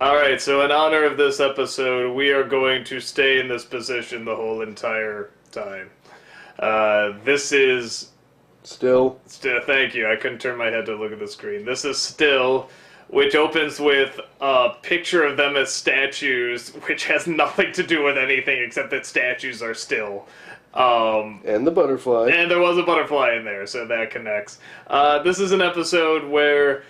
Alright, so in honor of this episode, we are going to stay in this position the whole entire time. This is Still, thank you. I couldn't turn my head to look at the screen. This is Still, which opens with a picture of them as statues, which has nothing to do with anything except that statues are still. and the butterfly. And there was a butterfly in there, so that connects. This is an episode where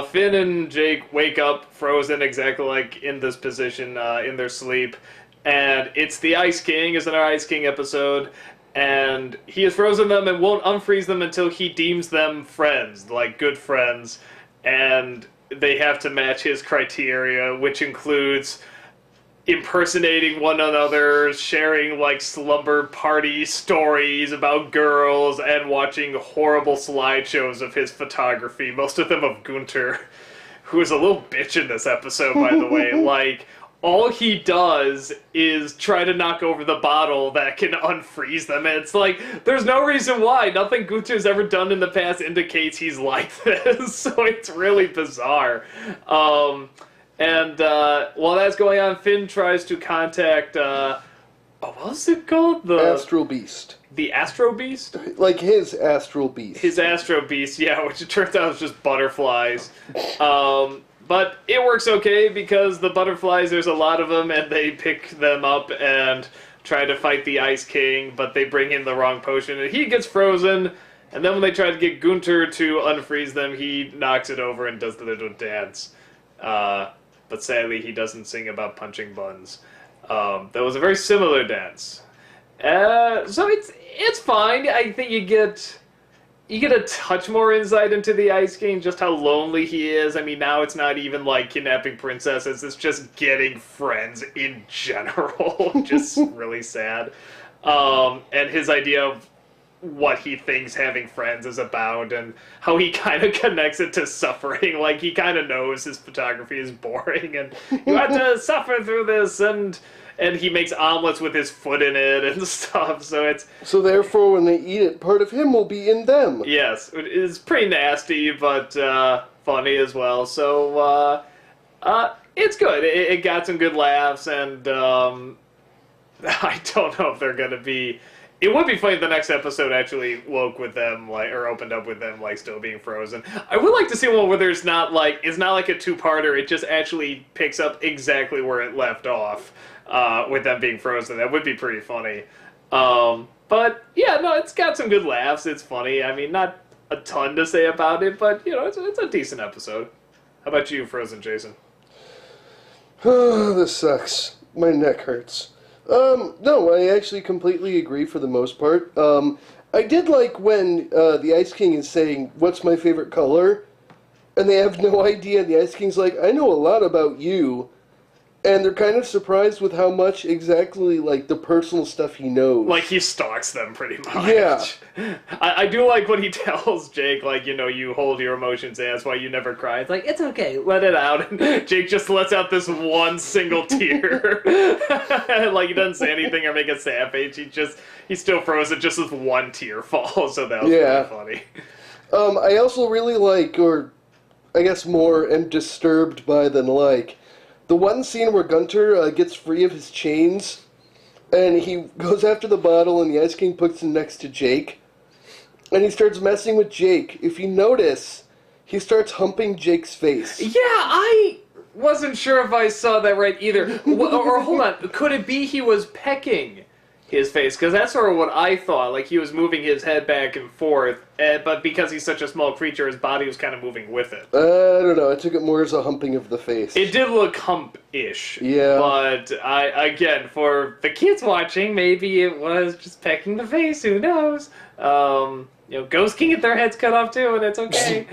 Finn and Jake wake up frozen exactly like in this position in their sleep. And it's the Ice King, is in our Ice King episode. And he has frozen them and won't unfreeze them until he deems them friends, like good friends. And they have to match his criteria, which includes impersonating one another, sharing like slumber party stories about girls, and watching horrible slideshows of his photography, most of them of Gunter, who is a little bitch in this episode, by the way. Like, all he does is try to knock over the bottle that can unfreeze them, and it's like, there's no reason why. Nothing Gunter's ever done in the past indicates he's like this, so it's really bizarre. And while that's going on, Finn tries to contact, what was it called? Astral Beast. The Astro Beast? Like his Astral Beast. His Astro Beast, yeah, which it turns out was just butterflies. But it works okay because the butterflies, there's a lot of them, and they pick them up and try to fight the Ice King, but they bring in the wrong potion, and he gets frozen. And then when they try to get Gunter to unfreeze them, he knocks it over and does the little dance. But sadly, he doesn't sing about punching buns. That was a very similar dance. So it's fine. I think you get a touch more insight into the Ice King, just how lonely he is. I mean, now it's not even like kidnapping princesses, it's just getting friends in general. Just really sad. And his idea of what he thinks having friends is about, and how he kind of connects it to suffering. Like, he kind of knows his photography is boring, and you have to suffer through this, and he makes omelets with his foot in it and stuff, So therefore, when they eat it, part of him will be in them. yes, it's pretty nasty, but funny as well. So it's good. It got some good laughs, and I don't know if they're gonna be. It would be funny if the next episode actually woke with them, like, or opened up with them, like, still being frozen. I would like to see one where there's not, like, it's not like a two-parter, it just actually picks up exactly where it left off, with them being frozen. That would be pretty funny. But, yeah, no, it's got some good laughs, it's funny. I mean, not a ton to say about it, but, you know, it's a decent episode. How about you, Frozen Jason? Oh, this sucks. My neck hurts. No, I actually completely agree for the most part. I did like when the Ice King is saying, "What's my favorite color?" And they have no idea, and the Ice King's like, "I know a lot about you." And they're kind of surprised with how much exactly, like, the personal stuff he knows. Like, he stalks them pretty much. Yeah. I do like when he tells Jake, like, you know, you hold your emotions, and that's why you never cry. It's like, it's okay, let it out. And Jake just lets out this one single tear. Like, he doesn't say anything or make a sad face. He still frozen just as one tear falls, so that was pretty funny. I also really like, or I guess more am disturbed by than like, the one scene where Gunter gets free of his chains, and he goes after the bottle, and the Ice King puts him next to Jake, and he starts messing with Jake. If you notice, he starts humping Jake's face. Yeah, I wasn't sure if I saw that right either. Or hold on, could it be he was pecking his face? Because that's sort of what I thought. Like, he was moving his head back and forth, but because he's such a small creature, his body was kind of moving with it. I don't know. I took it more as a humping of the face. It did look hump-ish. Yeah. But, again, for the kids watching, maybe it was just pecking the face. Who knows? You know, ghosts can get their heads cut off, too, and it's okay.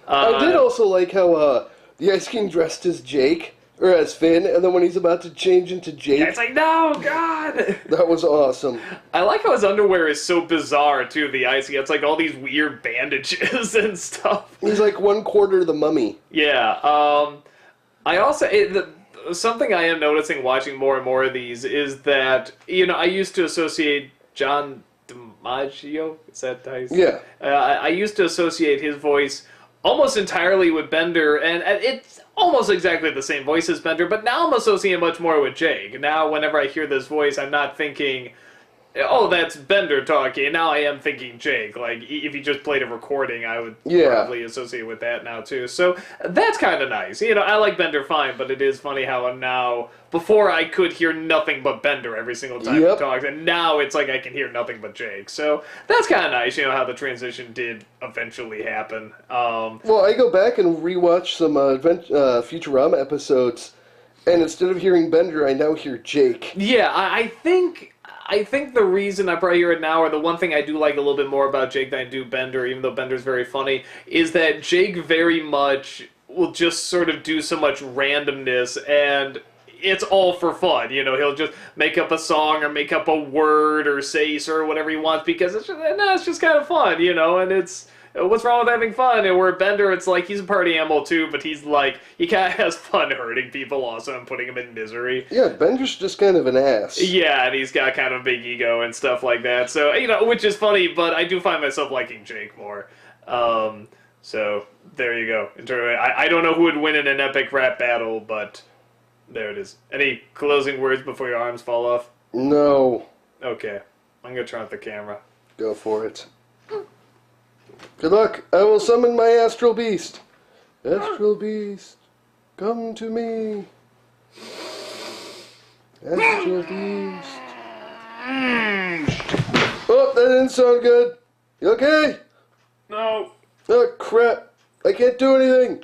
I did also like how the Ice King dressed as Jake, or as Finn, and then when he's about to change into Jake... Yeah, it's like, no, God! That was awesome. I like how his underwear is so bizarre, too, the Ice King. It's like all these weird bandages and stuff. He's like 1/4 the mummy. Yeah, I also... something I am noticing watching more and more of these is that, you know, I used to associate John DiMaggio, is that how you say it? Yeah. I used to associate his voice almost entirely with Bender, and it's almost exactly the same voice as Bender, but now I'm associating much more with Jake. Now, whenever I hear this voice, I'm not thinking, oh, that's Bender talking. Now I am thinking Jake. Like, if he just played a recording, I would probably associate with that now, too. So, that's kind of nice. You know, I like Bender fine, but it is funny how I'm now... Before, I could hear nothing but Bender every single time he talks, and now it's like I can hear nothing but Jake. So, that's kind of nice, you know, how the transition did eventually happen. Well, I go back and rewatch some Futurama episodes, and instead of hearing Bender, I now hear Jake. Yeah, I think the reason I probably hear it now, or the one thing I do like a little bit more about Jake than I do Bender, even though Bender's very funny, is that Jake very much will just sort of do so much randomness, and it's all for fun. You know, he'll just make up a song or make up a word or say or whatever he wants because it's just kind of fun, you know, and it's... What's wrong with having fun? And where Bender, it's like, he's a party animal too, but he's like, he kind of has fun hurting people also and putting them in misery. Yeah, Bender's just kind of an ass. Yeah, and he's got kind of a big ego and stuff like that. So, you know, which is funny, but I do find myself liking Jake more. So, there you go. I don't know who would win in an epic rap battle, but there it is. Any closing words before your arms fall off? No. Okay. I'm going to turn off the camera. Go for it. Good luck. I will summon my Astral Beast. Astral Beast, come to me. Astral Beast. Oh, that didn't sound good. You okay? No. Oh, crap. I can't do anything.